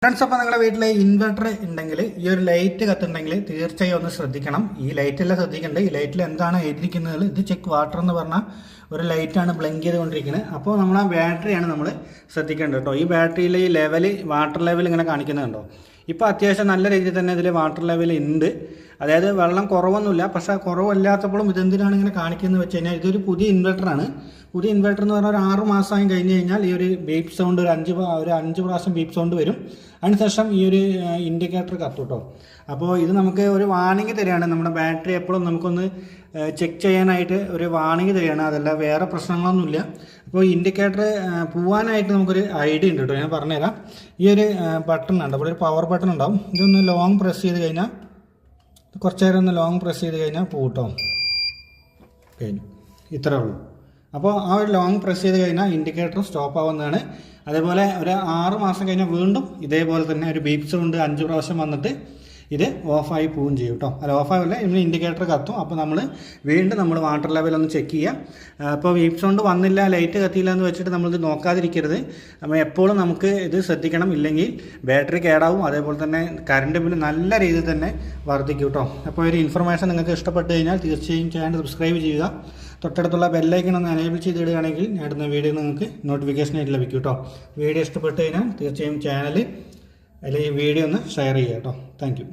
Friends, അപ്പോൾ നിങ്ങളുടെ വീട്ടിൽ ഇൻവെർട്ടർ ഉണ്ടെങ്കിൽ ഈ ഒരു ലൈറ്റ് കത്തുണ്ടെങ്കിൽ തീർച്ചയായും ഒന്ന് ശ്രദ്ധിക്കണം. ഈ ലൈറ്റെല്ലാം ശ്രദ്ധിക്കേണ്ടത്. ഈ ലൈറ്റിൽ എന്താണ് എഴുതിയിരിക്കുന്നത്, ഇത് ചെക്ക് വാട്ടർ എന്ന് പറഞ്ഞാൽ ഒരു ലൈറ്റാണ് ബ്ലിങ്ക് ചെയ്തുകൊണ്ടിരിക്കുന്നത്. അപ്പോൾ നമ്മൾ ആ ബാറ്ററിയാണ് നമ്മൾ ശ്രദ്ധിക്കേണ്ടത് കേട്ടോ. ഈ ബാറ്ററിയിൽ ഈ ലെവൽ, വാട്ടർ ലെവൽ ഇങ്ങനെ കാണിക്കുന്നുണ്ടോ? ഇപ്പോൾ അത്യാവശ്യം നല്ല രീതിയിൽ തന്നെ ഇതിൽ വാട്ടർ ലെവൽ ഉണ്ട്. അതായത് വെള്ളം കുറവൊന്നുമില്ല. പക്ഷേ കുറവല്ലാത്തപ്പോഴും ഇതെന്തിനാണ് ഇങ്ങനെ കാണിക്കുന്നത് വെച്ച് കഴിഞ്ഞാൽ ഇതൊരു പുതിയ ഇൻവെർട്ടറാണ്. പുതിയ ഇൻവെർട്ടർ എന്ന് പറഞ്ഞാൽ ഒരു 6 മാസമായി കഴിഞ്ഞ് കഴിഞ്ഞാൽ ഈ ഒരു ബീപ്പ് സൗണ്ട് ഒരു അഞ്ച് പ്രാവശ്യം ബീപ്പ് സൗണ്ട് വരും. അതിനുശേഷം ഈ ഒരു ഇൻഡിക്കേറ്റർ കത്തും കേട്ടോ. അപ്പോൾ ഇത് നമുക്ക് ഒരു വാണിംഗ് തരികയാണ്. നമ്മുടെ ബാറ്ററി എപ്പോഴും നമുക്കൊന്ന് ചെക്ക് ചെയ്യാനായിട്ട് ഒരു വാണിംഗ് തരികയാണ്. അതല്ല വേറെ പ്രശ്നങ്ങളൊന്നുമില്ല. അപ്പോൾ ഇൻഡിക്കേറ്റർ പോവാനായിട്ട് നമുക്കൊരു ഐഡിയ ഉണ്ട് കേട്ടോ. ഞാൻ പറഞ്ഞുതരാം. ഈ ഒരു ബട്ടൺ ഉണ്ട്, അവിടെ ഒരു പവർ ബട്ടൺ ഉണ്ടാവും. ഇതൊന്ന് ലോങ് പ്രസ് ചെയ്ത് കഴിഞ്ഞാൽ, കുറച്ച് നേരം ഒന്ന് ലോങ് പ്രസ് ചെയ്ത് കഴിഞ്ഞാൽ പോകട്ടോ. കഴിഞ്ഞു, ഇത്രേ ഉള്ളൂ. അപ്പോൾ ആ ഒരു ലോങ് പ്രസ് ചെയ്ത് കഴിഞ്ഞാൽ ഇൻഡിക്കേറ്റർ സ്റ്റോപ്പ് ആവുന്നതാണ്. അതേപോലെ ഒരു 6 മാസം കഴിഞ്ഞാൽ വീണ്ടും ഇതേപോലെ തന്നെ ഒരു ബീപ്പ് സൗണ്ട് 5 പ്രാവശ്യം വന്നിട്ട് ഇത് ഓഫായി പോവുകയും ചെയ്യും കേട്ടോ. അല്ല, ഓഫാവില്ല, ഇതിന് ഇൻഡിക്കേറ്റർ കത്തും. അപ്പോൾ നമ്മൾ വീണ്ടും നമ്മൾ വാട്ടർ ലെവൽ ഒന്ന് ചെക്ക് ചെയ്യുക. അപ്പോൾ ബീപ്പ് സൗണ്ട് വന്നില്ല, ലൈറ്റ് കത്തിയില്ല എന്ന് വെച്ചിട്ട് നമ്മളിത് നോക്കാതിരിക്കരുത്. അപ്പോൾ എപ്പോഴും നമുക്ക് ഇത് ശ്രദ്ധിക്കണം. ഇല്ലെങ്കിൽ ബാറ്ററി കേടാവും. അതേപോലെ തന്നെ കറണ്ട് ബില്ല് നല്ല രീതിയിൽ തന്നെ വർദ്ധിക്കും കേട്ടോ. അപ്പോൾ ഒരു ഇൻഫർമേഷൻ നിങ്ങൾക്ക് ഇഷ്ടപ്പെട്ട് കഴിഞ്ഞാൽ തീർച്ചയായും ചാനൽ സബ്സ്ക്രൈബ് ചെയ്യുക. തൊട്ടടുത്തുള്ള ബെല്ലൈക്കൺ ഒന്ന് എനേബിൾ ചെയ്തിടുകയാണെങ്കിൽ ഞാൻ ഇടുന്ന വീഡിയോ നിങ്ങൾക്ക് നോട്ടിഫിക്കേഷനായിട്ട് ലഭിക്കും കേട്ടോ. വീഡിയോ ഇഷ്ടപ്പെട്ട് കഴിഞ്ഞാൽ തീർച്ചയായും ചാനൽ അല്ലെങ്കിൽ ഈ വീഡിയോ ഒന്ന് ഷെയർ ചെയ്യുക കേട്ടോ. Thank you.